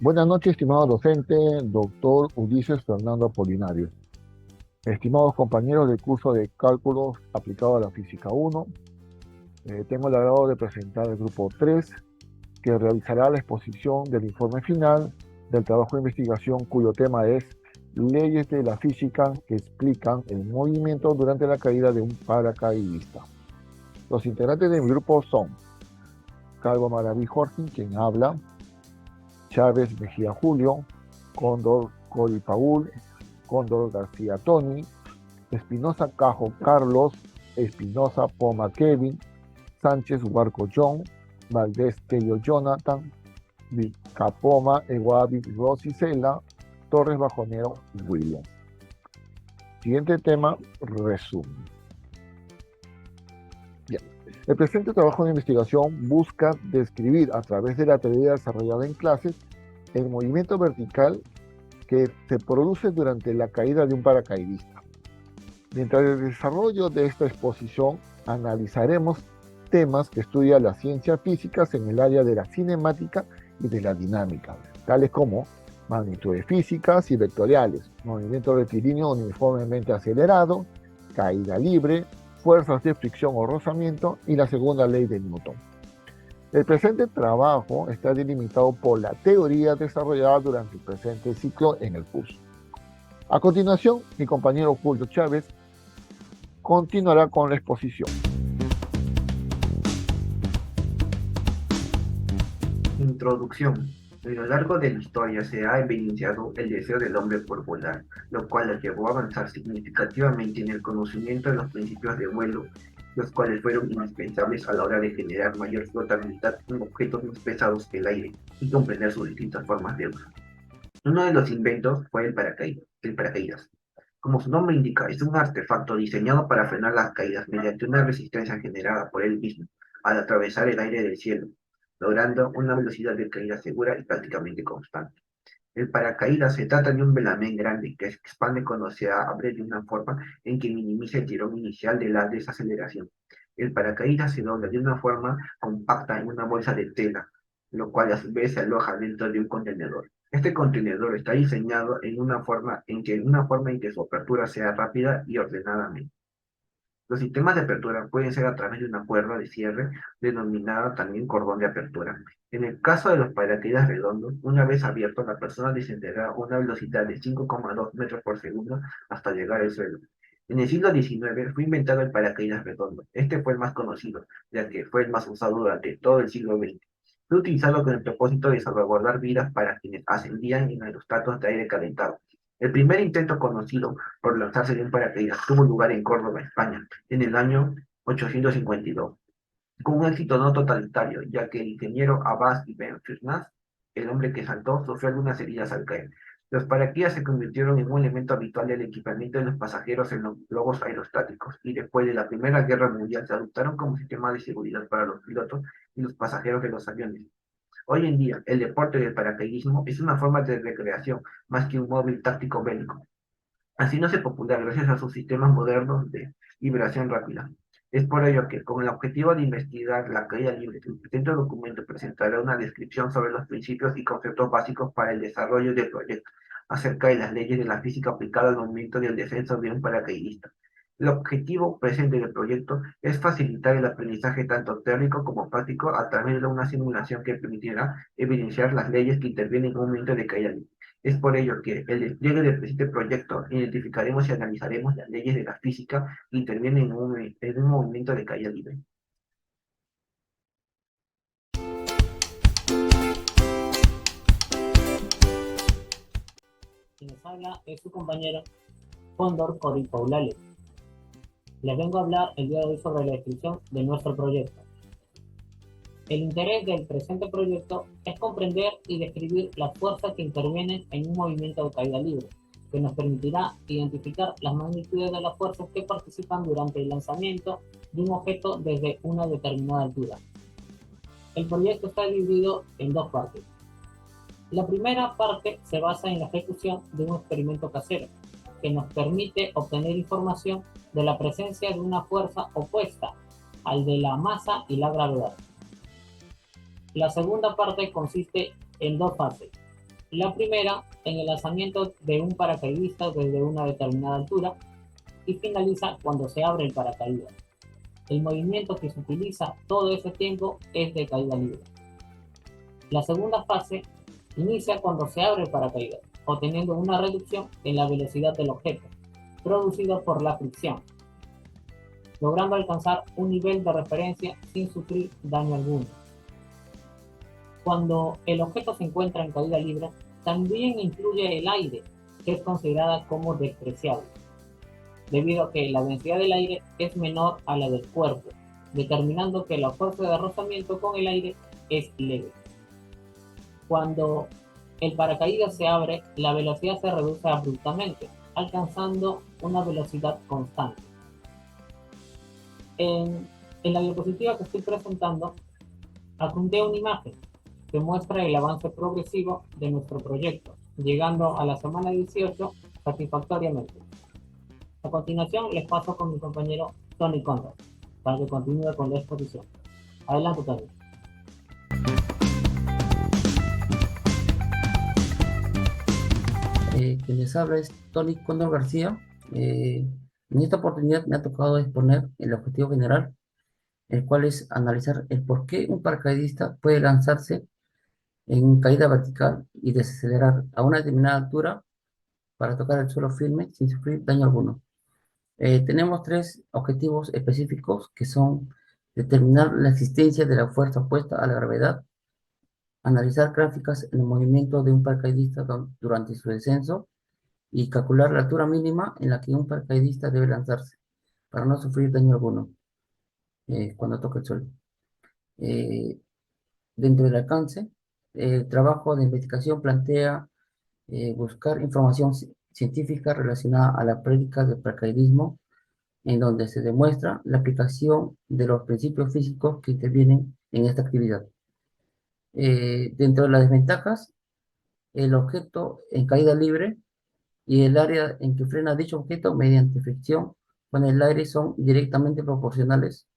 Buenas noches, estimado docente, doctor Ulises Fernando Apolinario. Estimados compañeros del curso de Cálculos aplicado a la Física 1, tengo el agrado de presentar el grupo 3, que realizará la exposición del informe final del trabajo de investigación cuyo tema es Leyes de la física que explican el movimiento durante la caída de un paracaidista. Los integrantes del grupo son Calvo Maraví Jorge, quien habla, Chávez Mejía Julio, Cóndor Cori Paul, Cóndor García Tony, Espinosa Cajo Carlos, Espinosa Poma Kevin, Sánchez Huarco John, Valdés Tello Jonathan, Capoma Eguavi Rosicela, Torres Bajonero William. Siguiente tema, resumen. Bien. El presente trabajo de investigación busca describir a través de la teoría desarrollada en clases el movimiento vertical que se produce durante la caída de un paracaidista. Mientras el desarrollo de esta exposición analizaremos temas que estudia las ciencias físicas en el área de la cinemática y de la dinámica, tales como magnitudes físicas y vectoriales, movimiento rectilíneo uniformemente acelerado, caída libre, fuerzas de fricción o rozamiento y la segunda ley de Newton. El presente trabajo está delimitado por la teoría desarrollada durante el presente ciclo en el curso. A continuación, mi compañero Julio Chávez continuará con la exposición. Introducción. A lo largo de la historia se ha evidenciado el deseo del hombre por volar, lo cual lo llevó a avanzar significativamente en el conocimiento de los principios de vuelo, los cuales fueron indispensables a la hora de generar mayor flotabilidad en objetos más pesados que el aire y comprender sus distintas formas de uso. Uno de los inventos fue el paracaídas. Como su nombre indica, es un artefacto diseñado para frenar las caídas mediante una resistencia generada por él mismo al atravesar el aire del cielo, logrando una velocidad de caída segura y prácticamente constante. El paracaídas se trata de un velamén grande que se expande cuando se abre de una forma en que minimiza el tirón inicial de la desaceleración. El paracaídas se dobla de una forma compacta en una bolsa de tela, lo cual a su vez se aloja dentro de un contenedor. Este contenedor está diseñado en una forma en que su apertura sea rápida y ordenadamente. Los sistemas de apertura pueden ser a través de una cuerda de cierre, denominada también cordón de apertura. En el caso de los paracaídas redondos, una vez abierto, la persona descenderá a una velocidad de 5,2 metros por segundo hasta llegar al suelo. En el siglo XIX fue inventado el paracaídas redondo. Este fue el más conocido, ya que fue el más usado durante todo el siglo XX. Fue utilizado con el propósito de salvaguardar vidas para quienes ascendían en aerostatos de aire calentado. El primer intento conocido por lanzarse de un paracaídas tuvo lugar en Córdoba, España, en el año 852, con un éxito no totalitario, ya que el ingeniero Abbas ibn Firnas, el hombre que saltó, sufrió algunas heridas al caer. Los paracaídas se convirtieron en un elemento habitual del equipamiento de los pasajeros en los globos aerostáticos, y después de la Primera Guerra Mundial se adoptaron como sistema de seguridad para los pilotos y los pasajeros de los aviones. Hoy en día, el deporte del paracaidismo es una forma de recreación más que un móvil táctico bélico. Así no se popular gracias a sus sistemas modernos de liberación rápida. Es por ello que, con el objetivo de investigar la caída libre, el presente documento presentará una descripción sobre los principios y conceptos básicos para el desarrollo del proyecto, acerca de las leyes de la física aplicada al momento del descenso de un paracaidista. El objetivo presente del proyecto es facilitar el aprendizaje tanto teórico como práctico a través de una simulación que permitirá evidenciar las leyes que intervienen en un momento de caída libre. Es por ello que el despliegue del presente proyecto identificaremos y analizaremos las leyes de la física que intervienen en un movimiento de caída libre. Quien nos habla es su compañero Cóndor Cori Paulale. Les vengo a hablar el día de hoy sobre la descripción de nuestro proyecto. El interés del presente proyecto es comprender y describir las fuerzas que intervienen en un movimiento de caída libre, que nos permitirá identificar las magnitudes de las fuerzas que participan durante el lanzamiento de un objeto desde una determinada altura. El proyecto está dividido en dos partes. La primera parte se basa en la ejecución de un experimento casero, que nos permite obtener información de la presencia de una fuerza opuesta al de la masa y la gravedad. La segunda parte consiste en dos fases. La primera, en el lanzamiento de un paracaidista desde una determinada altura y finaliza cuando se abre el paracaídas. El movimiento que se utiliza todo ese tiempo es de caída libre. La segunda fase inicia cuando se abre el paracaídas, obteniendo una reducción en la velocidad del objeto, producida por la fricción, logrando alcanzar un nivel de referencia sin sufrir daño alguno. Cuando el objeto se encuentra en caída libre, también incluye el aire, que es considerada como despreciable, debido a que la densidad del aire es menor a la del cuerpo, determinando que la fuerza de rozamiento con el aire es leve. Cuando el paracaídas se abre, la velocidad se reduce abruptamente, alcanzando una velocidad constante. En la diapositiva que estoy presentando, adjunté una imagen que muestra el avance progresivo de nuestro proyecto, llegando a la semana 18 satisfactoriamente. A continuación, les paso con mi compañero Tony Condor, para que continúe con la exposición. Adelante, Tony. Quien les habla es Tony Condor García. En esta oportunidad me ha tocado exponer el objetivo general, el cual es analizar el por qué un paracaidista puede lanzarse en caída vertical y desacelerar a una determinada altura para tocar el suelo firme sin sufrir daño alguno. Tenemos tres objetivos específicos que son determinar la existencia de la fuerza opuesta a la gravedad, analizar gráficas en el movimiento de un paracaidista durante su descenso y calcular la altura mínima en la que un paracaidista debe lanzarse para no sufrir daño alguno cuando toque el suelo. Dentro del alcance, el trabajo de investigación plantea buscar información científica relacionada a la práctica del paracaidismo, en donde se demuestra la aplicación de los principios físicos que intervienen en esta actividad. Dentro de las desventajas, el objeto en caída libre y el área en que frena dicho objeto mediante fricción con el aire son directamente proporcionales.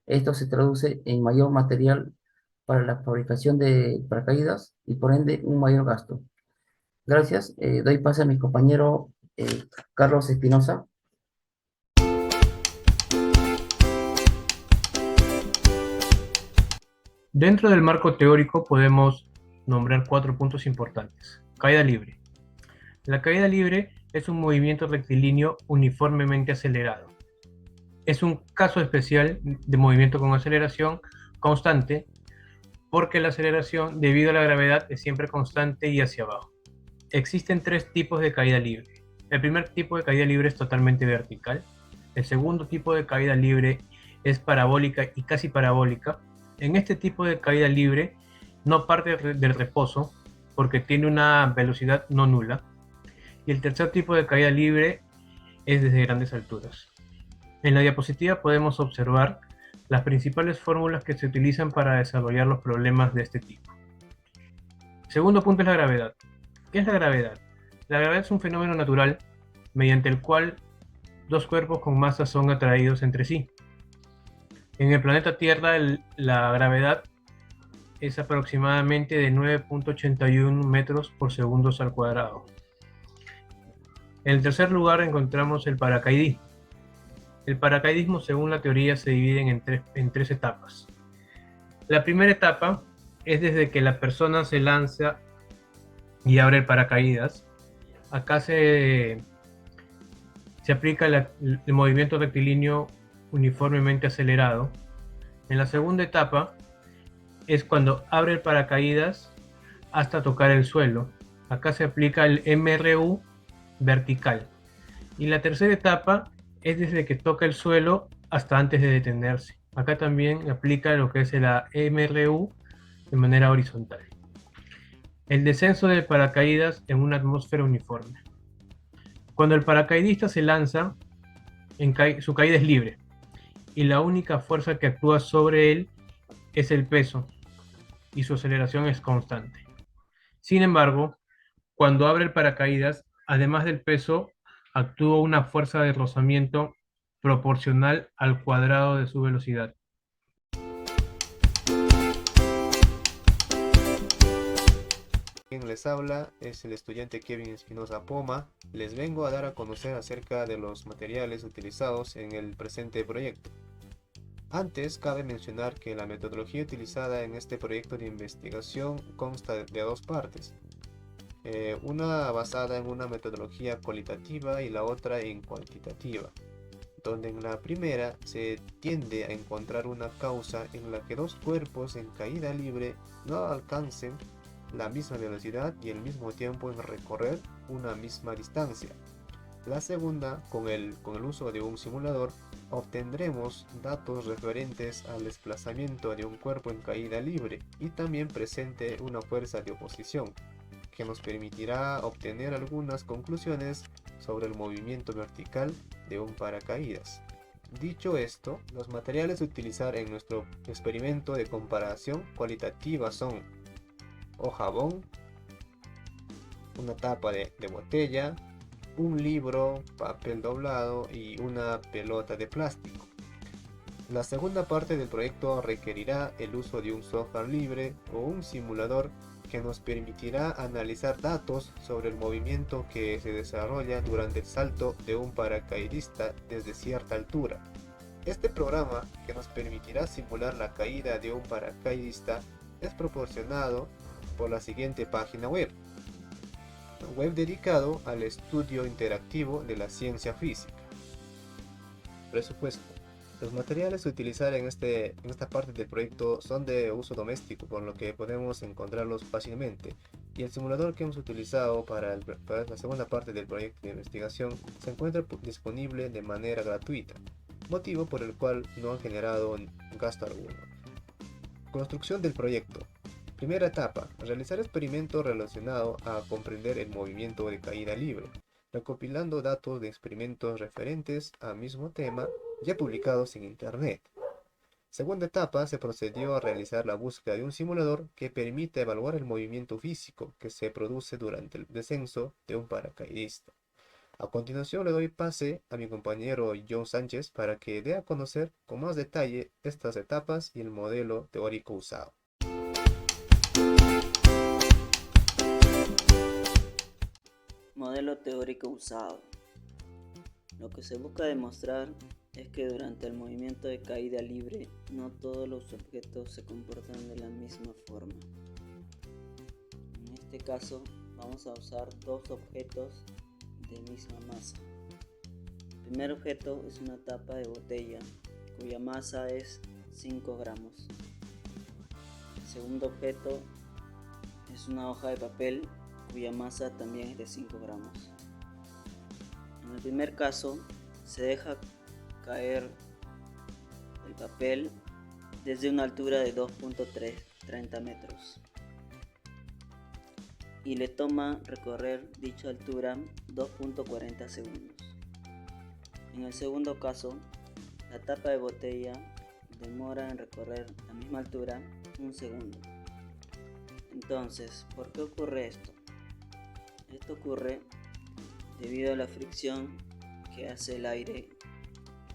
Esto se traduce en mayor material para la fabricación de paracaídas y por ende un mayor gasto. Gracias. Doy pase a mi compañero Carlos Espinosa. Dentro del marco teórico podemos nombrar 4 puntos importantes. Caída libre. La caída libre es un movimiento rectilíneo uniformemente acelerado. Es un caso especial de movimiento con aceleración constante porque la aceleración debido a la gravedad es siempre constante y hacia abajo. Existen 3 tipos de caída libre. El primer tipo de caída libre es totalmente vertical. El segundo tipo de caída libre es parabólica y casi parabólica. En este tipo de caída libre no parte del reposo porque tiene una velocidad no nula. Y el tercer tipo de caída libre es desde grandes alturas. En la diapositiva podemos observar las principales fórmulas que se utilizan para desarrollar los problemas de este tipo. Segundo punto es la gravedad. ¿Qué es la gravedad? La gravedad es un fenómeno natural mediante el cual dos cuerpos con masa son atraídos entre sí. En el planeta Tierra la gravedad es aproximadamente de 9.81 metros por segundos al cuadrado. En tercer lugar encontramos el paracaidismo. El paracaidismo, según la teoría, se divide en tres etapas. La primera etapa es desde que la persona se lanza y abre el paracaídas. Acá se aplica el movimiento rectilíneo uniformemente acelerado. En la segunda etapa es cuando abre el paracaídas hasta tocar el suelo. Acá se aplica el MRU vertical. Y la tercera etapa es desde que toca el suelo hasta antes de detenerse. Acá también aplica lo que es la MRU de manera horizontal. El descenso del paracaídas en una atmósfera uniforme. Cuando el paracaidista se lanza, su caída es libre y la única fuerza que actúa sobre él es el peso y su aceleración es constante. Sin embargo, cuando abre el paracaídas, además del peso, actúa una fuerza de rozamiento proporcional al cuadrado de su velocidad. Quien les habla es el estudiante Kevin Espinosa Poma. Les vengo a dar a conocer acerca de los materiales utilizados en el presente proyecto. Antes, cabe mencionar que la metodología utilizada en este proyecto de investigación consta de dos partes. Una basada en una metodología cualitativa y la otra en cuantitativa, donde en la primera se tiende a encontrar una causa en la que dos cuerpos en caída libre no alcancen la misma velocidad y el mismo tiempo en recorrer una misma distancia. La segunda, con el uso de un simulador, obtendremos datos referentes al desplazamiento de un cuerpo en caída libre y también presente una fuerza de oposición, que nos permitirá obtener algunas conclusiones sobre el movimiento vertical de un paracaídas. Dicho esto, los materiales a utilizar en nuestro experimento de comparación cualitativa son hoja bond, una tapa de botella, un libro, papel doblado y una pelota de plástico. La segunda parte del proyecto requerirá el uso de un software libre o un simulador que nos permitirá analizar datos sobre el movimiento que se desarrolla durante el salto de un paracaidista desde cierta altura. Este programa, que nos permitirá simular la caída de un paracaidista, es proporcionado por la siguiente página web dedicado al estudio interactivo de la ciencia física. Presupuesto. Los materiales a utilizar en esta parte del proyecto son de uso doméstico, por lo que podemos encontrarlos fácilmente, y el simulador que hemos utilizado para la segunda parte del proyecto de investigación se encuentra disponible de manera gratuita, motivo por el cual no han generado gasto alguno. Construcción del proyecto. Primera etapa, realizar experimentos relacionados a comprender el movimiento de caída libre, recopilando datos de experimentos referentes al mismo tema ya publicados en Internet. Segunda etapa, se procedió a realizar la búsqueda de un simulador que permite evaluar el movimiento físico que se produce durante el descenso de un paracaidista. A continuación le doy pase a mi compañero John Sánchez para que dé a conocer con más detalle estas etapas y el modelo teórico usado. Modelo teórico usado. Lo que se busca demostrar es que durante el movimiento de caída libre no todos los objetos se comportan de la misma forma. En este caso vamos a usar dos objetos de misma masa. El primer objeto es una tapa de botella cuya masa es 5 gramos. El segundo objeto es una hoja de papel cuya masa también es de 5 gramos. En el primer caso se deja caer el papel desde una altura de 2.30 metros y le toma recorrer dicha altura 2.40 segundos. En el segundo caso, la tapa de botella demora en recorrer la misma altura 1 segundo. Entonces, ¿por qué ocurre esto? Esto ocurre debido a la fricción que hace el aire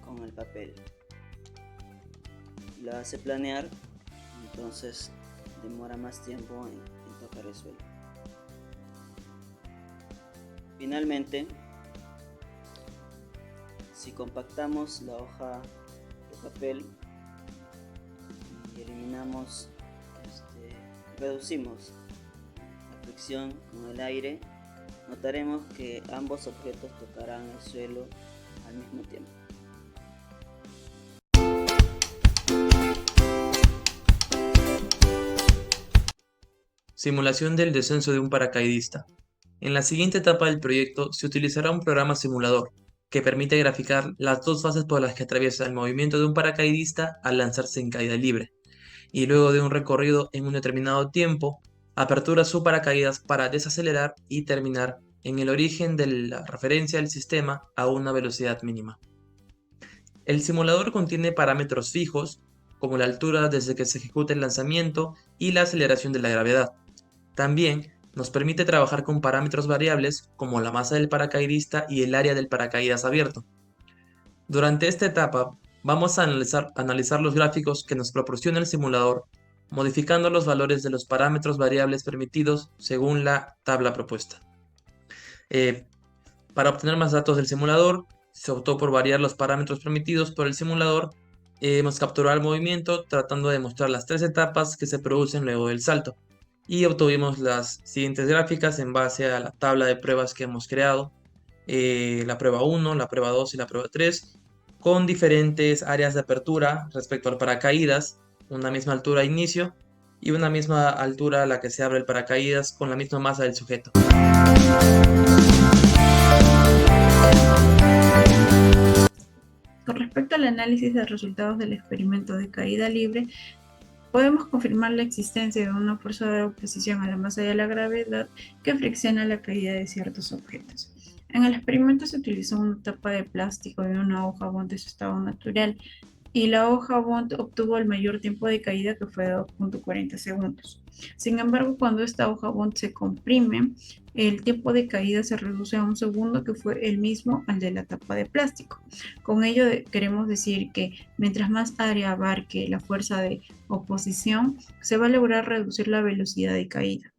con el papel. Lo hace planear, entonces demora más tiempo en tocar el suelo. Finalmente, si compactamos la hoja de papel y reducimos la fricción con el aire, notaremos que ambos objetos tocarán el suelo al mismo tiempo. Simulación del descenso de un paracaidista. En la siguiente etapa del proyecto se utilizará un programa simulador que permite graficar las dos fases por las que atraviesa el movimiento de un paracaidista al lanzarse en caída libre, y luego de un recorrido en un determinado tiempo, apertura su paracaídas para desacelerar y terminar en el origen de la referencia del sistema a una velocidad mínima. El simulador contiene parámetros fijos, como la altura desde que se ejecuta el lanzamiento y la aceleración de la gravedad. También nos permite trabajar con parámetros variables como la masa del paracaidista y el área del paracaídas abierto. Durante esta etapa vamos a analizar los gráficos que nos proporciona el simulador modificando los valores de los parámetros variables permitidos según la tabla propuesta. Para obtener más datos del simulador, se optó por variar los parámetros permitidos por el simulador. Hemos capturado el movimiento tratando de mostrar las 3 etapas que se producen luego del salto. Y obtuvimos las siguientes gráficas en base a la tabla de pruebas que hemos creado. La prueba 1, la prueba 2 y la prueba 3, con diferentes áreas de apertura respecto al paracaídas, una misma altura de inicio y una misma altura a la que se abre el paracaídas con la misma masa del sujeto. Con respecto al análisis de resultados del experimento de caída libre, podemos confirmar la existencia de una fuerza de oposición a la masa y a la gravedad que fricciona la caída de ciertos objetos. En el experimento se utilizó una tapa de plástico y una hoja bond de su estado natural, y la hoja bond obtuvo el mayor tiempo de caída, que fue de 2.40 segundos. Sin embargo, cuando esta hoja bond se comprime, el tiempo de caída se reduce a 1 segundo, que fue el mismo al de la tapa de plástico. Con ello queremos decir que mientras más área abarque la fuerza de oposición, se va a lograr reducir la velocidad de caída.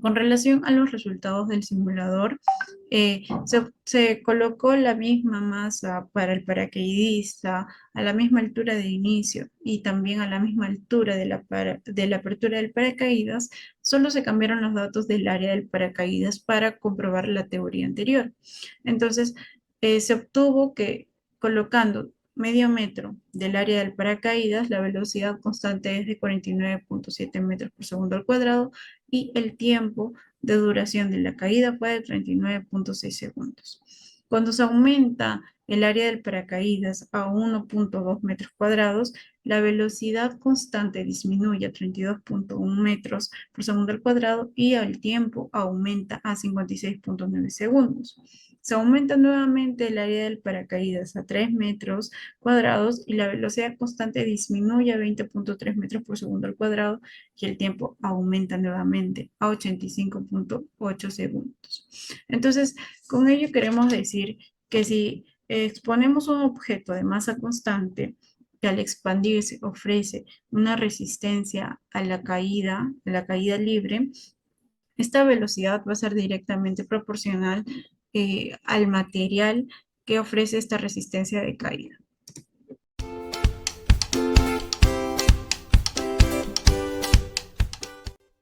Con relación a los resultados del simulador, se colocó la misma masa para el paracaidista a la misma altura de inicio y también a la misma altura de la apertura del paracaídas. Solo se cambiaron los datos del área del paracaídas para comprobar la teoría anterior. Entonces, se obtuvo que colocando medio metro del área del paracaídas, la velocidad constante es de 49.7 metros por segundo al cuadrado, y el tiempo de duración de la caída fue de 39.6 segundos. Cuando se aumenta el área del paracaídas a 1.2 metros cuadrados, la velocidad constante disminuye a 32.1 metros por segundo al cuadrado y el tiempo aumenta a 56.9 segundos. Se aumenta nuevamente el área del paracaídas a 3 metros cuadrados y la velocidad constante disminuye a 20.3 metros por segundo al cuadrado y el tiempo aumenta nuevamente a 85.8 segundos. Entonces, con ello queremos decir que si exponemos un objeto de masa constante que al expandirse ofrece una resistencia a la caída libre, esta velocidad va a ser directamente proporcional al material que ofrece esta resistencia de caída.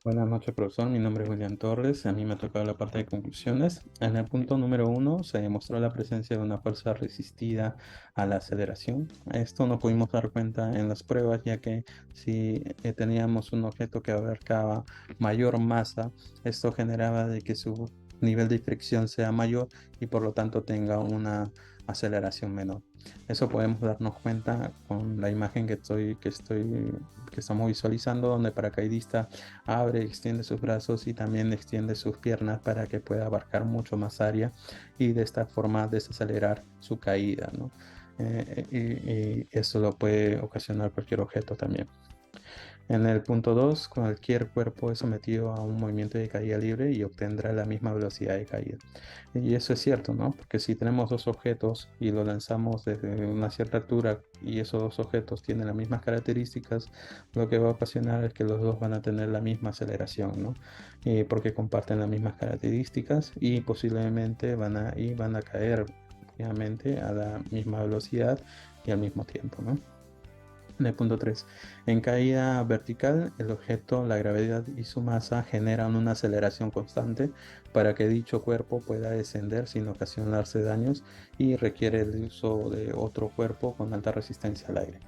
Buenas noches, profesor. Mi nombre es William Torres. A mí me ha tocado la parte de conclusiones. En el punto número 1 se demostró la presencia de una fuerza resistida a la aceleración. Esto no pudimos dar cuenta en las pruebas, ya que si teníamos un objeto que abarcaba mayor masa, esto generaba de que su nivel de fricción sea mayor y por lo tanto tenga una aceleración menor. Eso podemos darnos cuenta con la imagen que estamos visualizando, donde el paracaidista abre, extiende sus brazos y también extiende sus piernas para que pueda abarcar mucho más área y de esta forma desacelerar su caída, ¿no? Y eso lo puede ocasionar cualquier objeto también. En el punto 2, cualquier cuerpo es sometido a un movimiento de caída libre y obtendrá la misma velocidad de caída. Y eso es cierto, ¿no? Porque si tenemos dos objetos y lo lanzamos desde una cierta altura y esos dos objetos tienen las mismas características, lo que va a ocasionar es que los dos van a tener la misma aceleración, ¿no? Porque comparten las mismas características y posiblemente van a caer, obviamente, a la misma velocidad y al mismo tiempo, ¿no? En el punto 3, en caída vertical, el objeto, la gravedad y su masa generan una aceleración constante para que dicho cuerpo pueda descender sin ocasionarse daños y requiere el uso de otro cuerpo con alta resistencia al aire.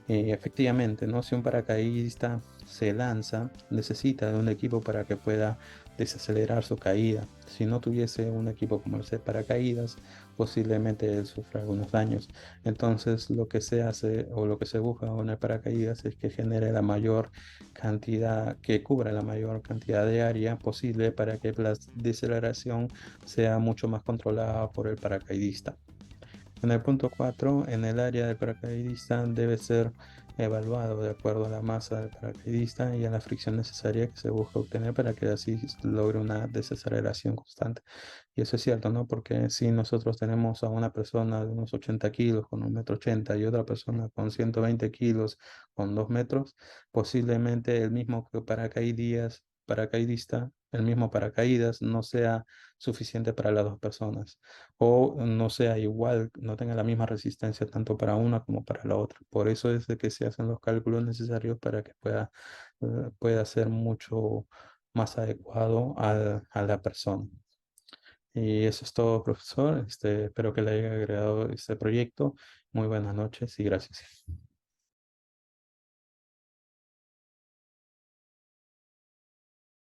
Efectivamente, ¿no? Si un paracaidista se lanza, necesita de un equipo para que pueda desacelerar su caída. Si no tuviese un equipo como el paracaídas, posiblemente él sufra algunos daños. Entonces, lo que se hace o lo que se busca con el paracaídas es que genere la mayor cantidad, que cubra la mayor cantidad de área posible para que la deceleración sea mucho más controlada por el paracaidista. En el punto 4, en el área del paracaidista debe ser evaluado de acuerdo a la masa del paracaidista y a la fricción necesaria que se busca obtener para que así logre una desaceleración constante. Y eso es cierto, ¿no? Porque si nosotros tenemos a una persona de unos 80 kilos con 1,80 m y otra persona con 120 kilos con 2 metros, posiblemente el mismo paracaidista, el mismo paracaídas no sea suficiente para las dos personas o no sea igual, no tenga la misma resistencia tanto para una como para la otra. Por eso es de que se hacen los cálculos necesarios para que pueda ser mucho más adecuado a la persona. Y eso es todo, profesor. Espero que le haya agregado este proyecto. Muy buenas noches y gracias.